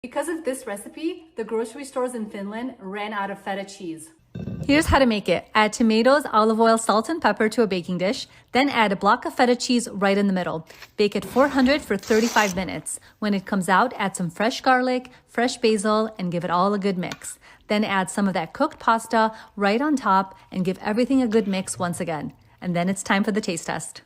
Because of this recipe, the grocery stores in Finland ran out of feta cheese. Here's how to make it. Add tomatoes, olive oil, salt, and pepper to a baking dish. Then add a block of feta cheese right in the middle. Bake at 400 for 35 minutes. When it comes out, add some fresh garlic, fresh basil, and give it all a good mix. Then add some of that cooked pasta right on top and give everything a good mix once again. And then it's time for the taste test.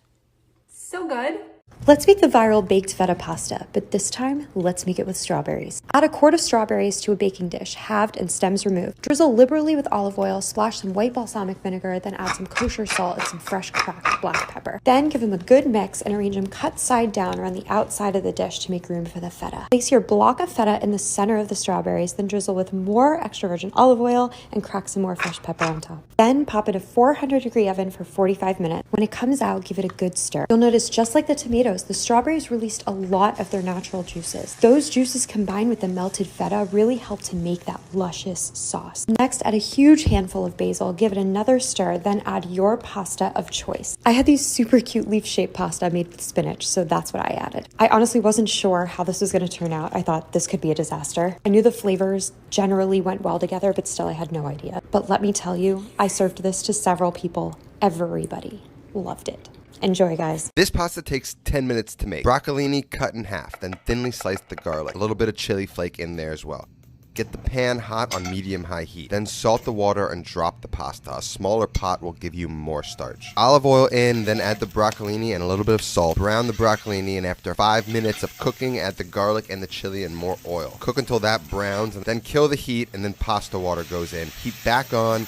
So good. Let's make the viral baked feta pasta, but this time, let's make it with strawberries. Add a quart of strawberries to a baking dish, halved and stems removed. Drizzle liberally with olive oil, splash some white balsamic vinegar, then add some kosher salt and some fresh cracked black pepper. Then give them a good mix and arrange them cut side down around the outside of the dish to make room for the feta. Place your block of feta in the center of the strawberries, then drizzle with more extra virgin olive oil and crack some more fresh pepper on top. Then pop in a 400-degree oven for 45 minutes. When it comes out, give it a good stir. You'll notice just like the tomatoes, the strawberries released a lot of their natural juices. Those juices combined with the melted feta really help to make that luscious sauce. Next, add a huge handful of basil, give it another stir, then add your pasta of choice. I had these super cute leaf-shaped pasta made with spinach, so that's what I added. I honestly wasn't sure how this was going to turn out. I thought this could be a disaster. I knew the flavors generally went well together, but still I had no idea. But let me tell you, I served this to several people. Everybody loved it. Enjoy, guys. This pasta takes 10 minutes to make. Broccolini cut in half, then thinly slice the garlic. A little bit of chili flake in there as well. Get the pan hot on medium-high heat. Then salt the water and drop the pasta. A smaller pot will give you more starch. Olive oil in, then add the broccolini and a little bit of salt. Brown the broccolini, and after 5 minutes of cooking, add the garlic and the chili and more oil. Cook until that browns, and then kill the heat, and then pasta water goes in. Heat back on.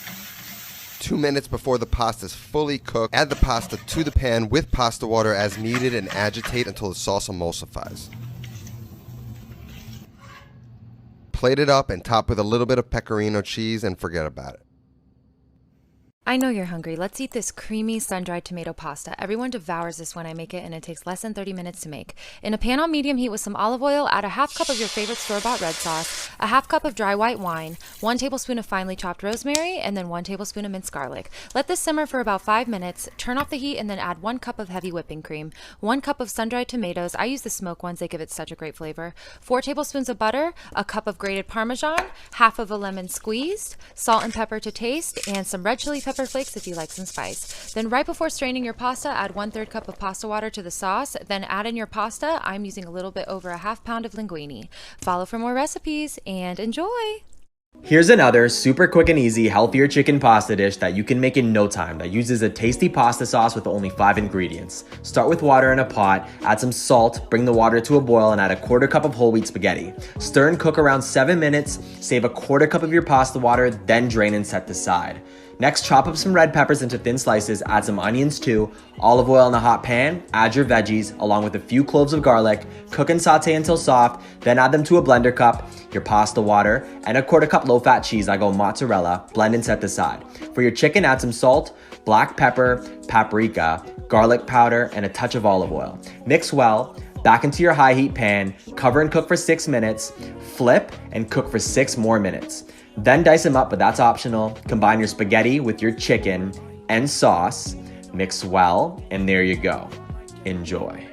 2 minutes before the pasta is fully cooked, add the pasta to the pan with pasta water as needed and agitate until the sauce emulsifies. Plate it up and top with a little bit of pecorino cheese and forget about it. I know you're hungry. Let's eat this creamy sun-dried tomato pasta. Everyone devours this when I make it, and it takes less than 30 minutes to make. In a pan on medium heat with some olive oil, add a half cup of your favorite store-bought red sauce, a half cup of dry white wine, 1 tablespoon of finely chopped rosemary, and then 1 tablespoon of minced garlic. Let this simmer for about 5 minutes. Turn off the heat and then add 1 cup of heavy whipping cream, 1 cup of sun-dried tomatoes. I use the smoked ones. They give it such a great flavor. 4 tablespoons of butter, a cup of grated Parmesan, half of a lemon squeezed, salt and pepper to taste, and some red chili pepper flakes if you like some spice. Then right before straining your pasta, add 1/3 cup of pasta water to the sauce. Then add in your pasta. I'm using a little bit over a half pound of linguine. Follow for more recipes and enjoy! Here's another super quick and easy, healthier chicken pasta dish that you can make in no time that uses a tasty pasta sauce with only 5 ingredients. Start with water in a pot, add some salt, bring the water to a boil, and add a 1/4 cup of whole wheat spaghetti. Stir and cook around 7 minutes, save a 1/4 cup of your pasta water, then drain and set aside. Next, chop up some red peppers into thin slices, add some onions too, olive oil in a hot pan, add your veggies, along with a few cloves of garlic, cook and saute until soft, then add them to a blender cup, your pasta water, and a 1/4 cup low-fat cheese, I go mozzarella, blend and set aside. For your chicken, add some salt, black pepper, paprika, garlic powder, and a touch of olive oil. Mix well, back into your high heat pan, cover and cook for 6 minutes, flip and cook for 6 more minutes. Then dice them up, but that's optional. Combine your spaghetti with your chicken and sauce, mix well, and there you go. Enjoy.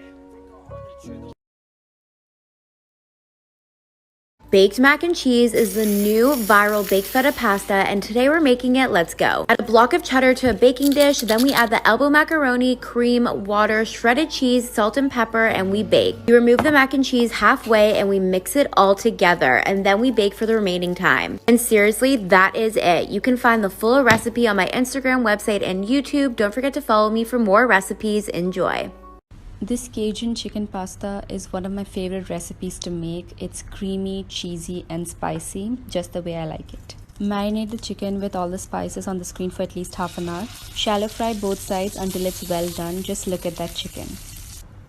Baked mac and cheese is the new viral baked feta pasta, and today we're making it. Let's go. Add a block of cheddar to a baking dish, then we add the elbow macaroni, cream, water, shredded cheese, salt and pepper, and we bake. We remove the mac and cheese halfway and we mix it all together, and then we bake for the remaining time. And seriously, that is it. You can find the full recipe on my Instagram, website, and YouTube. Don't forget to follow me for more recipes. Enjoy. This Cajun chicken pasta is one of my favorite recipes to make. It's creamy, cheesy, and spicy, just the way I like it. Marinate the chicken with all the spices on the screen for at least half an hour. Shallow fry both sides until it's well done. Just look at that chicken.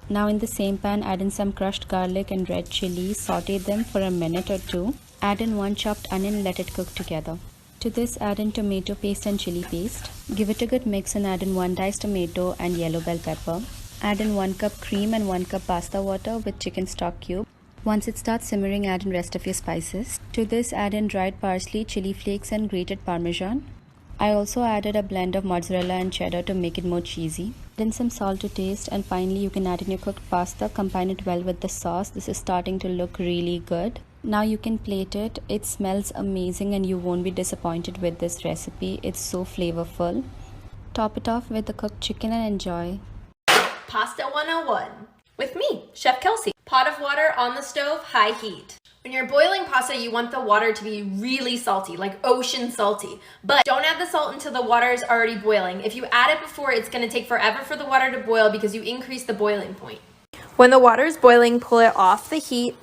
Now in the same pan, add in some crushed garlic and red chili. Saute them for a minute or 2. Add in 1 chopped onion, let it cook together. To this, add in tomato paste and chili paste. Give it a good mix and add in 1 diced tomato and yellow bell pepper. Add in 1 cup cream and 1 cup pasta water with chicken stock cube. Once it starts simmering, add in rest of your spices. To this, add in dried parsley, chili flakes, and grated Parmesan. I also added a blend of mozzarella and cheddar to make it more cheesy. Then some salt to taste, and finally you can add in your cooked pasta. Combine it well with the sauce. This is starting to look really good. Now you can plate it. It smells amazing and you won't be disappointed with this recipe. It's so flavorful. Top it off with the cooked chicken and enjoy. Pasta 101 with me, Chef Kelsey. Pot of water on the stove, high heat. When you're boiling pasta, you want the water to be really salty, like ocean salty. But don't add the salt until the water is already boiling. If you add it before, it's gonna take forever for the water to boil because you increase the boiling point. When the water is boiling, pull it off the heat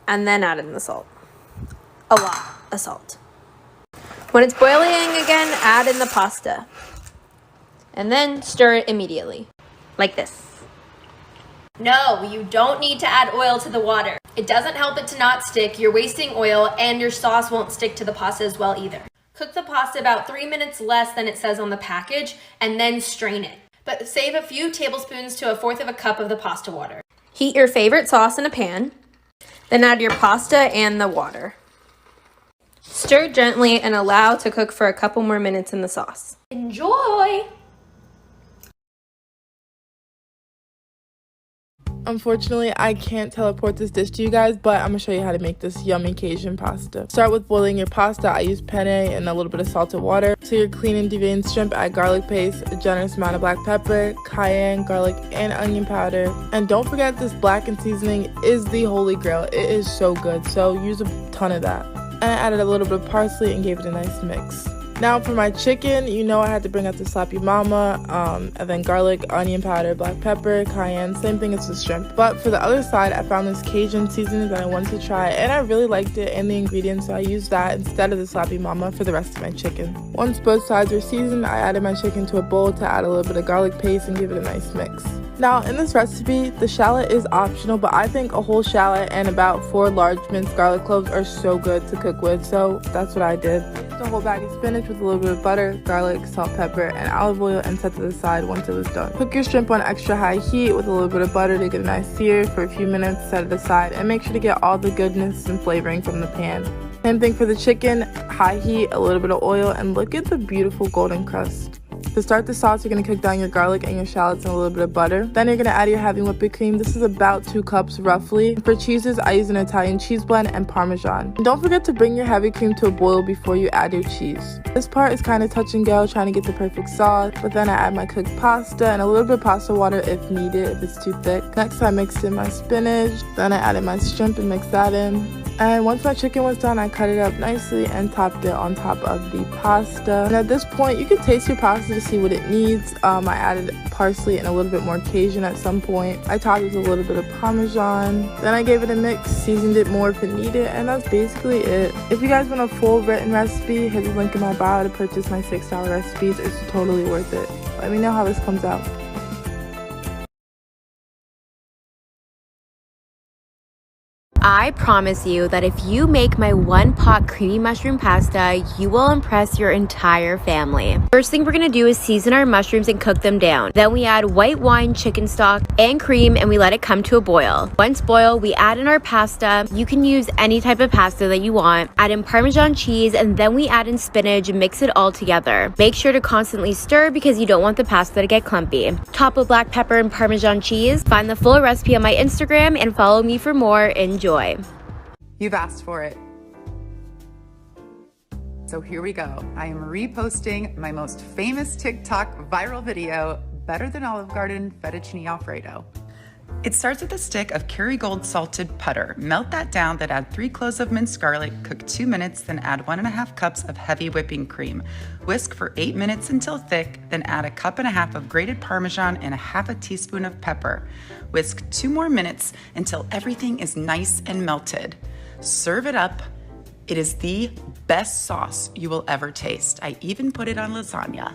and then add in the salt. A lot of salt. When it's boiling again, add in the pasta. And then stir it immediately, like this. No, you don't need to add oil to the water. It doesn't help it to not stick, you're wasting oil, and your sauce won't stick to the pasta as well either. Cook the pasta about 3 minutes less than it says on the package, and then strain it. But save a few tablespoons to 1/4 of a cup of the pasta water. Heat your favorite sauce in a pan, then add your pasta and the water. Stir gently and allow to cook for a couple more minutes in the sauce. Enjoy! Unfortunately, I can't teleport this dish to you guys, but I'm gonna show you how to make this yummy Cajun pasta. Start with boiling your pasta. I use penne and a little bit of salted water. To your clean and deveined shrimp, add garlic paste, a generous amount of black pepper, cayenne, garlic, and onion powder. And don't forget, this blackened seasoning is the holy grail. It is so good, so use a ton of that. And I added a little bit of parsley and gave it a nice mix. Now for my chicken, you know I had to bring out the Slappy Mama, and then garlic, onion powder, black pepper, cayenne, same thing as the shrimp. But for the other side, I found this Cajun seasoning that I wanted to try, and I really liked it and the ingredients, so I used that instead of the Slappy Mama for the rest of my chicken. Once both sides were seasoned, I added my chicken to a bowl to add a little bit of garlic paste and give it a nice mix. Now in this recipe, the shallot is optional, but I think a whole shallot and about 4 large minced garlic cloves are so good to cook with, so that's what I did. A whole bag of spinach with a little bit of butter, garlic, salt, pepper, and olive oil, and set to the side once it was done. Cook your shrimp on extra high heat with a little bit of butter to get a nice sear for a few minutes, set it aside, and make sure to get all the goodness and flavoring from the pan. Same thing for the chicken, high heat, a little bit of oil, and look at the beautiful golden crust. To start the sauce, you're going to cook down your garlic and your shallots in a little bit of butter. Then you're going to add your heavy whipping cream. This is about 2 cups roughly. For cheeses, I use an Italian cheese blend and Parmesan. And don't forget to bring your heavy cream to a boil before you add your cheese. This part is kind of touch and go, trying to get the perfect sauce. But then I add my cooked pasta and a little bit of pasta water if needed, if it's too thick. Next, I mixed in my spinach. Then I added my shrimp and mixed that in. And once my chicken was done, I cut it up nicely and topped it on top of the pasta. And at this point, you can taste your pasta to see what it needs. I added parsley and a little bit more Cajun at some point. I topped it with a little bit of Parmesan. Then I gave it a mix, seasoned it more if it needed, and that's basically it. If you guys want a full written recipe, hit the link in my bio to purchase my $6 recipes. It's totally worth it. Let me know how this comes out. I promise you that if you make my 1-pot creamy mushroom pasta, you will impress your entire family. First thing we're gonna do is season our mushrooms and cook them down. Then we add white wine, chicken stock, and cream, and we let it come to a boil. Once boiled, we add in our pasta. You can use any type of pasta that you want. Add in Parmesan cheese, and then we add in spinach and mix it all together. Make sure to constantly stir because you don't want the pasta to get clumpy. Top with black pepper and Parmesan cheese. Find the full recipe on my Instagram and follow me for more. Enjoy. You've asked for it. So here we go. I am reposting my most famous TikTok viral video, Better Than Olive Garden Fettuccine Alfredo. It starts with a stick of Kerrygold salted butter. Melt that down, then add 3 cloves of minced garlic, cook 2 minutes, then add 1.5 cups of heavy whipping cream. Whisk for 8 minutes until thick, then add 1.5 cups of grated Parmesan and 1/2 teaspoon of pepper. Whisk 2 more minutes until everything is nice and melted. Serve it up. It is the best sauce you will ever taste. I even put it on lasagna.